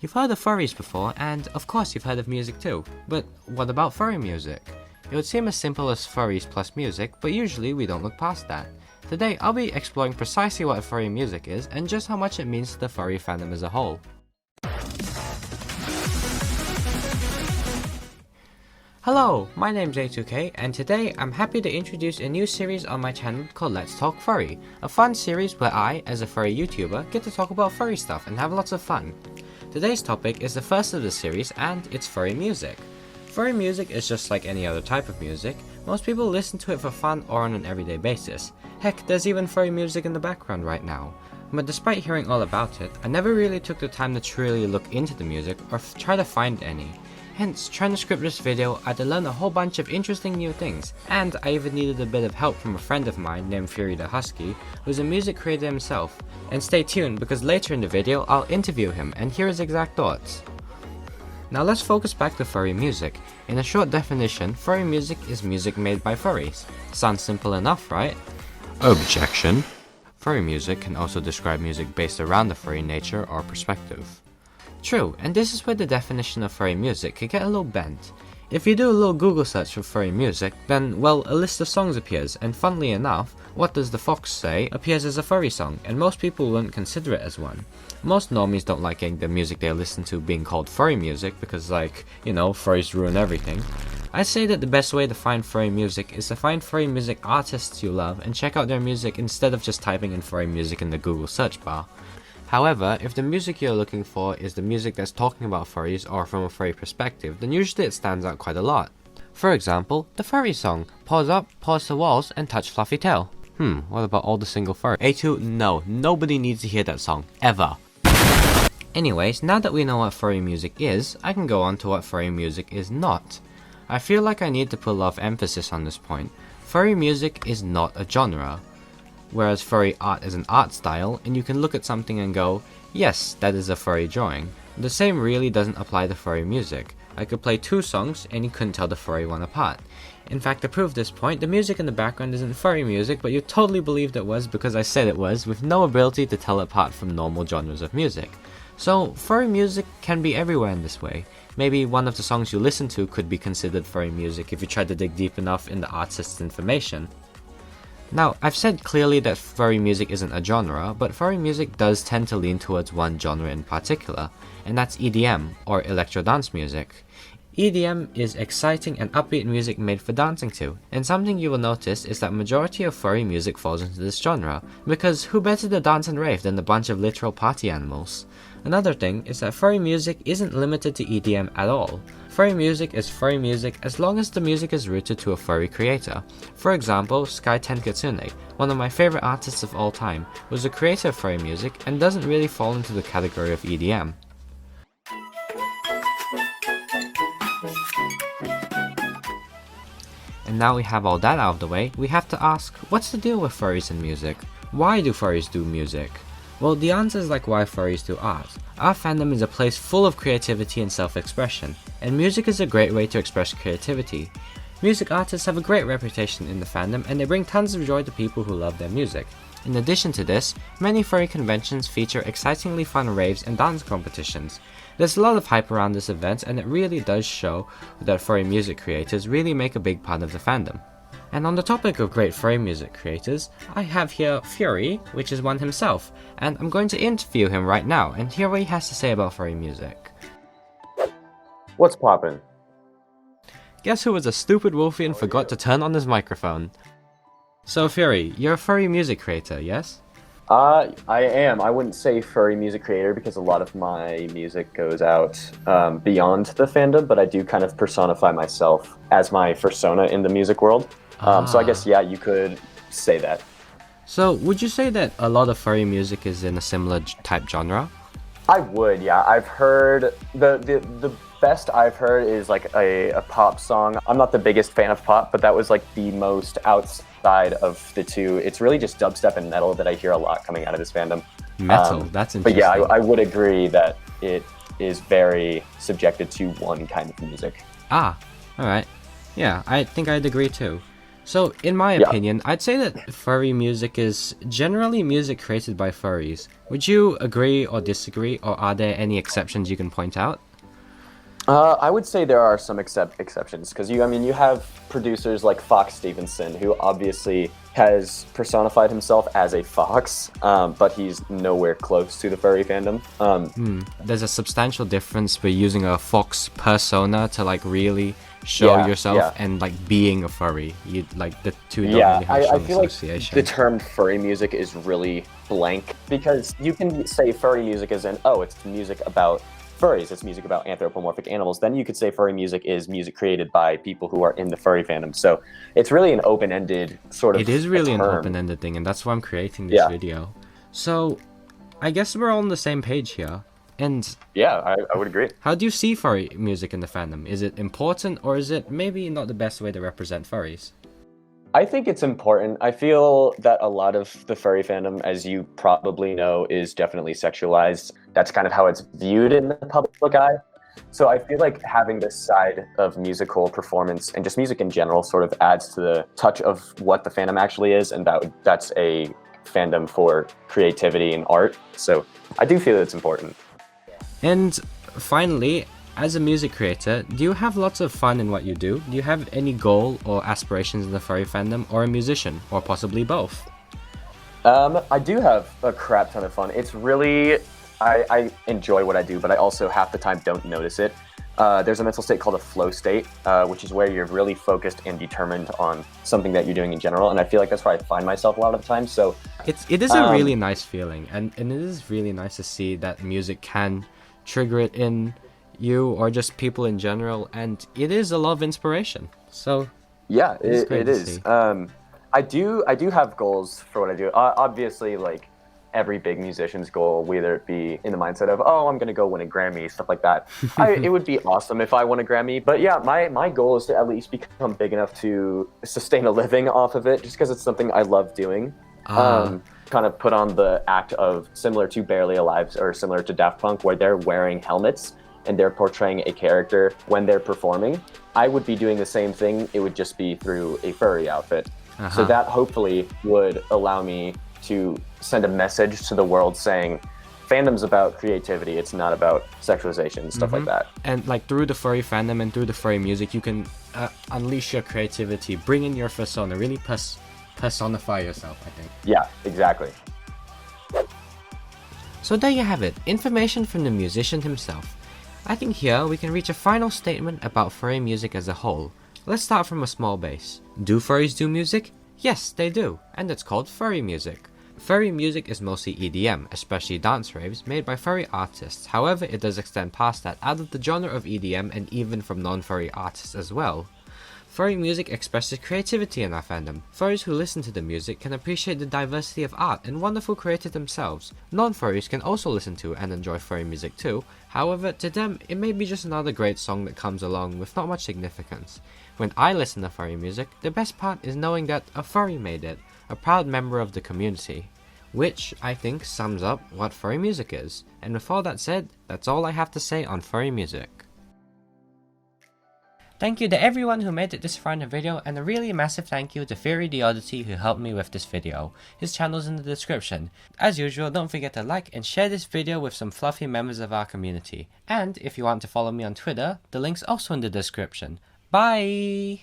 You've heard of furries before, and of course you've heard of music too. But what about furry music? It would seem as simple as furries plus music, but usually we don't look past that. Today I'll be exploring precisely what furry music is and just how much it means to the furry fandom as a whole. Hello, my name's A2K, and today I'm happy to introduce a new series on my channel called Let's Talk Furry, a fun series where I, as a furry YouTuber, get to talk about furry stuff and have lots of fun. Today's topic is the first of the series, and it's furry music. Furry music is just like any other type of music. Most people listen to it for fun or on an everyday basis. Heck, there's even furry music in the background right now. But despite hearing all about it, I never really took the time to truly look into the music or try to find any. Hence, trying to script this video, I had to learn a whole bunch of interesting new things, and I even needed a bit of help from a friend of mine named Furry the Husky, who's a music creator himself. And stay tuned, because later in the video, I'll interview him and hear his exact thoughts. Now let's focus back to furry music. In a short definition, furry music is music made by furries. Sounds simple enough, right? Objection. Furry music can also describe music based around the furry nature or perspective. True, and this is where the definition of furry music could get a little bent. If you do a little Google search for furry music, then, well, a list of songs appears, and funnily enough, What Does the Fox Say appears as a furry song, and most people wouldn't consider it as one. Most normies don't like the music they listen to being called furry music because, like, you know, furries ruin everything. I say that the best way to find furry music is to find furry music artists you love and check out their music instead of just typing in furry music in the Google search bar. However, if the music you're looking for is the music that's talking about furries or from a furry perspective, then usually it stands out quite a lot. For example, the furry song, Paws Up, Paws to Walls, and Touch Fluffy Tail. What about all the single furry? A2, no, nobody needs to hear that song, ever. Anyways, now that we know what furry music is, I can go on to what furry music is not. I feel like I need to put a lot of emphasis on this point. Furry music is not a genre. Whereas furry art is an art style, and you can look at something and go, yes, that is a furry drawing. The same really doesn't apply to furry music. I could play two songs, and you couldn't tell the furry one apart. In fact, to prove this point, the music in the background isn't furry music, but you totally believed it was because I said it was, with no ability to tell it apart from normal genres of music. So, furry music can be everywhere in this way. Maybe one of the songs you listen to could be considered furry music if you try to dig deep enough in the artist's information. Now, I've said clearly that furry music isn't a genre, but furry music does tend to lean towards one genre in particular, and that's EDM, or electro dance music. EDM is exciting and upbeat music made for dancing to, and something you will notice is that majority of furry music falls into this genre, because who better to dance and rave than a bunch of literal party animals? Another thing is that furry music isn't limited to EDM at all. Furry music is furry music as long as the music is rooted to a furry creator. For example, Sky Tenkitsune, one of my favorite artists of all time, was a creator of furry music and doesn't really fall into the category of EDM. And now we have all that out of the way, we have to ask, what's the deal with furries and music? Why do furries do music? Well, the answer is like why furries do art. Our fandom is a place full of creativity and self-expression, and music is a great way to express creativity. Music artists have a great reputation in the fandom, and they bring tons of joy to people who love their music. In addition to this, many furry conventions feature excitingly fun raves and dance competitions. There's a lot of hype around this event, and it really does show that furry music creators really make a big part of the fandom. And on the topic of great furry music creators, I have here Furry, which is one himself, and I'm going to interview him right now and hear what he has to say about furry music. What's poppin'? Guess who was a stupid wolfie and forgot to turn on his microphone? So Furry, you're a furry music creator, yes? I am. I wouldn't say furry music creator because a lot of my music goes out beyond the fandom, but I do kind of personify myself as my persona in the music world. So I guess, yeah, you could say that. So would you say that a lot of furry music is in a similar type genre? I would, yeah. I've heard, the best I've heard is like a pop song. I'm not the biggest fan of pop, but that was like the most outside of the two. It's really just dubstep and metal that I hear a lot coming out of this fandom. Metal, that's interesting. But yeah, I would agree that it is very subjected to one kind of music. Alright. Yeah, I think I'd agree too. So, in my Yeah. opinion, I'd say that furry music is generally music created by furries. Would you agree or disagree, or are there any exceptions you can point out? I would say there are some exceptions because you have producers like Fox Stevenson, who obviously has personified himself as a fox, but he's nowhere close to the furry fandom. There's a substantial difference with using a fox persona to like really show Yeah, yourself yeah. and like being a furry. You like the two don't Yeah, really have I strong feel like association. the term furry music is really blank because you can say furry music is it's music about furries, it's music about anthropomorphic animals. Then you could say furry music is music created by people who are in the furry fandom. So it's really an open-ended sort of It is a really an term. open-ended thing, and that's why I'm creating this Yeah. video. So, I guess we're all on the same page here. And Yeah, I would agree. how do you see furry music in the fandom? Is it important, or is it maybe not the best way to represent furries? I think it's important. I feel that a lot of the furry fandom, as you probably know, is definitely sexualized. That's kind of how it's viewed in the public eye. So I feel like having this side of musical performance and just music in general sort of adds to the touch of what the fandom actually is, and that's a fandom for creativity and art. So I do feel that it's important. And finally, as a music creator, do you have lots of fun in what you do? Do you have any goal or aspirations in the furry fandom, or a musician, or possibly both? I do have a crap ton of fun. It's really, I enjoy what I do, but I also half the time don't notice it. There's a mental state called a flow state, which is where you're really focused and determined on something that you're doing in general. And I feel like that's where I find myself a lot of the time. So It is a really nice feeling, and it is really nice to see that music can trigger it in you or just people in general, and it is a lot of inspiration. So yeah, It's great it to is. see. I do have goals for what I do. Obviously, like every big musician's goal, whether it be in the mindset of, oh, I'm gonna go win a Grammy, stuff like that. It would be awesome if I won a Grammy. But yeah, my goal is to at least become big enough to sustain a living off of it, just because it's something I love doing. Kind of put on the act of similar to Barely Alive or similar to Daft Punk, where they're wearing helmets and they're portraying a character when they're performing. I would be doing the same thing. It would just be through a furry outfit. So that hopefully would allow me to send a message to the world saying, fandom's about creativity, it's not about sexualization, stuff like that. And like through the furry fandom and through the furry music, you can unleash your creativity, bring in your persona, really personify yourself, I think. Yeah, exactly. So there you have it, information from the musician himself. I think here we can reach a final statement about furry music as a whole. Let's start from a small base. Do furries do music? Yes, they do, and it's called furry music. Furry music is mostly EDM, especially dance raves, made by furry artists. However, it does extend past that out of the genre of EDM and even from non-furry artists as well. Furry music expresses creativity in our fandom. Furries who listen to the music can appreciate the diversity of art and wonderful creators themselves. Non-furries can also listen to and enjoy furry music too. However, to them, it may be just another great song that comes along with not much significance. When I listen to furry music, the best part is knowing that a furry made it, a proud member of the community. Which, I think, sums up what furry music is. And with all that said, that's all I have to say on furry music. Thank you to everyone who made it this far in the video, and a really massive thank you to Furry the Oddity who helped me with this video. His channel's in the description. As usual, don't forget to like and share this video with some fluffy members of our community. And if you want to follow me on Twitter, the link's also in the description. Bye!